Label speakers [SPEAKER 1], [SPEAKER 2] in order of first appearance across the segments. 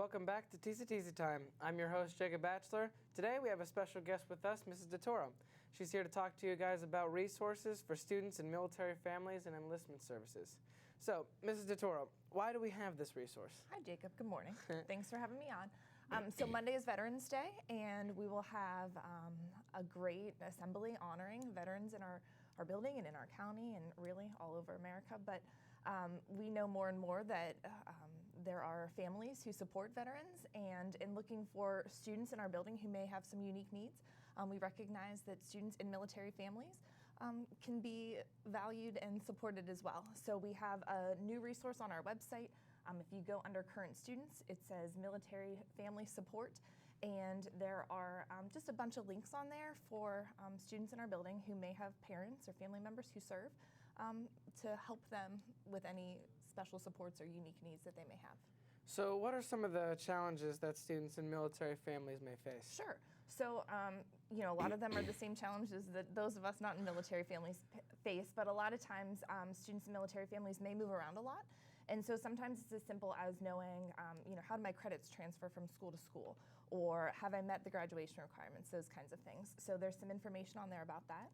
[SPEAKER 1] welcome back to TCTC Time. I'm your host, Jacob Batchelor. Today we have a special guest with us, Mrs. DeToro. She's here to talk to you guys about resources for students in military families and enlistment services. So, Mrs. DeToro, why do we have this resource?
[SPEAKER 2] Hi, Jacob. Good morning. Thanks for having me on. So Monday is Veterans Day, and we will have a great assembly honoring veterans in our building and in our county and really all over America. But we know more and more that there are families who support veterans, and in looking for students in our building who may have some unique needs, we recognize that students in military families can be valued and supported as well. So we have a new resource on our website. If you go under current students, it says military family support, and there are just a bunch of links on there for students in our building who may have parents or family members who serve to help them with any special supports or unique needs that they may have.
[SPEAKER 1] So what are some of the challenges that students in military families may face?
[SPEAKER 2] Sure. So, a lot of them are the same challenges that those of us not in military families face, but a lot of times students in military families may move around a lot. And so sometimes it's as simple as knowing, how do my credits transfer from school to school? Or have I met the graduation requirements? Those kinds of things. So there's some information on there about that.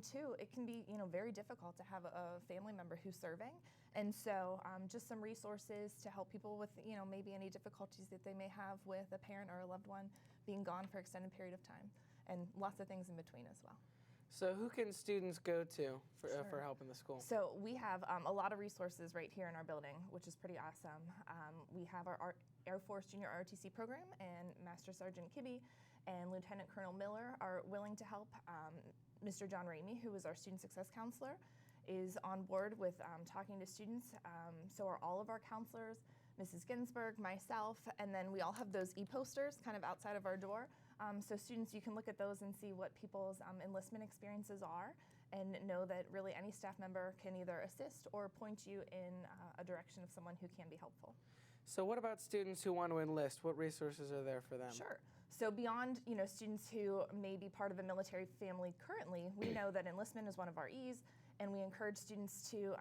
[SPEAKER 2] Two, it can be, very difficult to have a family member who's serving. And so just some resources to help people with, maybe any difficulties that they may have with a parent or a loved one being gone for an extended period of time, and lots of things in between as well.
[SPEAKER 1] So who can students go to for help in the school?
[SPEAKER 2] So we have a lot of resources right here in our building, which is pretty awesome. We have our Air Force Junior ROTC program, and Master Sergeant Kibbe and Lieutenant Colonel Miller are willing to help. Mr. John Ramey, who is our student success counselor, is on board with talking to students. So are all of our counselors, Mrs. Ginsburg, myself, and then we all have those e-posters kind of outside of our door. So students, you can look at those and see what people's enlistment experiences are, and know that really any staff member can either assist or point you in a direction of someone who can be helpful.
[SPEAKER 1] So what about students who want to enlist? What resources are there for them?
[SPEAKER 2] Sure. So beyond, students who may be part of a military family currently, we know that enlistment is one of our E's, and we encourage students to,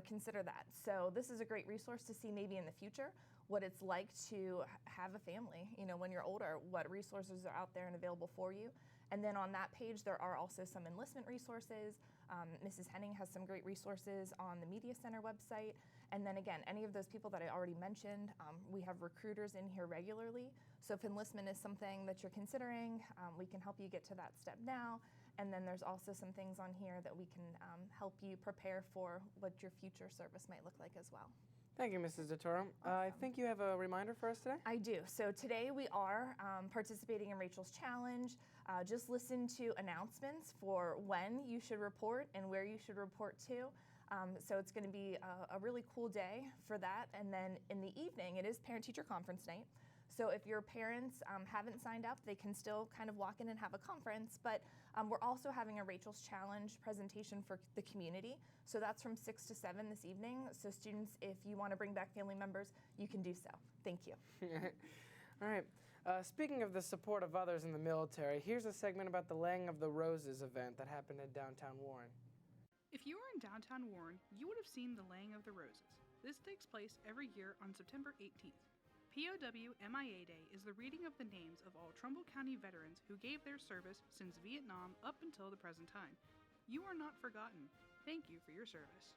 [SPEAKER 2] consider that. So this is a great resource to see maybe in the future what it's like to have a family, when you're older, what resources are out there and available for you. And then on that page, there are also some enlistment resources. Mrs. Henning has some great resources on the Media Center website. And then again, any of those people that I already mentioned, we have recruiters in here regularly. So if enlistment is something that you're considering, we can help you get to that step now. And then there's also some things on here that we can help you prepare for what your future service might look like as well.
[SPEAKER 1] Thank you, Mrs. DeToro. I think you have a reminder for us today?
[SPEAKER 2] I do. So today we are participating in Rachel's Challenge. Just listen to announcements for when you should report and where you should report to. So it's going to be a really cool day for that. And then in the evening, it is parent-teacher conference night. So if your parents haven't signed up, they can still kind of walk in and have a conference. But we're also having a Rachel's Challenge presentation for the community. So that's from 6 to 7 this evening. So students, if you want to bring back family members, you can do so. Thank you.
[SPEAKER 1] All right. Speaking of the support of others in the military, here's a segment about the Laying of the Roses event that happened in downtown Warren.
[SPEAKER 3] If you were in downtown Warren, you would have seen the Laying of the Roses. This takes place every year on September 18th. POW MIA Day is the reading of the names of all Trumbull County veterans who gave their service since Vietnam up until the present time. You are not forgotten. Thank you for your service.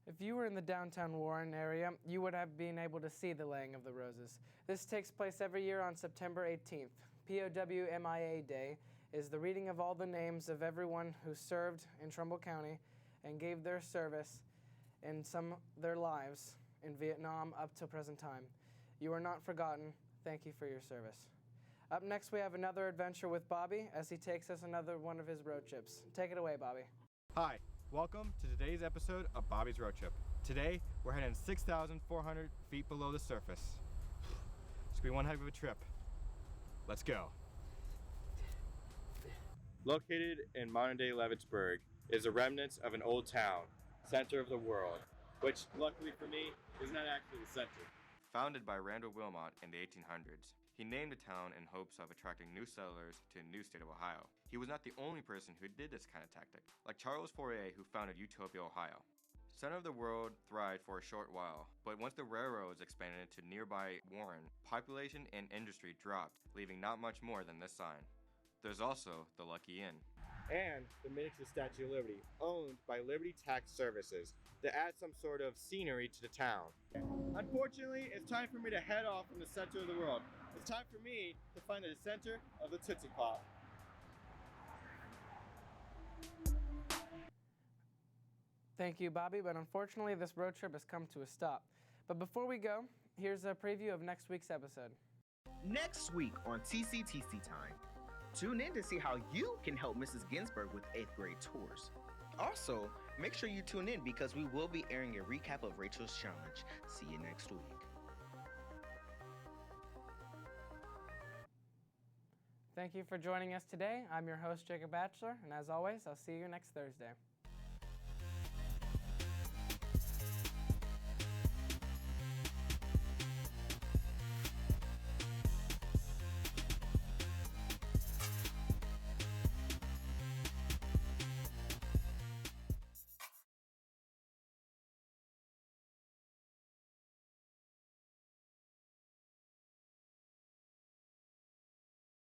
[SPEAKER 1] If you were in the downtown Warren area, you would have been able to see the Laying of the Roses. This takes place every year on September 18th. POW MIA Day is the reading of all the names of everyone who served in Trumbull County and gave their service in their lives in Vietnam up till present time. You are not forgotten. Thank you for your service. Up next, we have another adventure with Bobby as he takes us another one of his road trips. Take it away, Bobby.
[SPEAKER 4] Hi, welcome to today's episode of Bobby's Road Trip. Today, we're heading 6,400 feet below the surface. It's gonna be one heck of a trip. Let's go. Located in modern-day Leavittsburg is the remnants of an old town, center of the world, which luckily for me is not actually the center. Founded by Randall Wilmot in the 1800s, he named the town in hopes of attracting new settlers to the new state of Ohio. He was not the only person who did this kind of tactic, like Charles Fourier, who founded Utopia, Ohio. Center of the World thrived for a short while, but once the railroads expanded to nearby Warren, population and industry dropped, leaving not much more than this sign. There's also the Lucky Inn. And the miniature Statue of Liberty, owned by Liberty Tax Services, to add some sort of scenery to the town. Unfortunately, it's time for me to head off from the center of the world. It's time for me to find the center of the Tootsie Pop.
[SPEAKER 1] Thank you, Bobby, but unfortunately this road trip has come to a stop. But before we go, here's a preview of next week's episode.
[SPEAKER 5] Next week on TCTC Time, tune in to see how you can help Mrs. Ginsburg with 8th grade tours. Also, make sure you tune in because we will be airing a recap of Rachel's challenge. See you next week.
[SPEAKER 1] Thank you for joining us today. I'm your host, Jacob Batchelor, and as always, I'll see you next Thursday.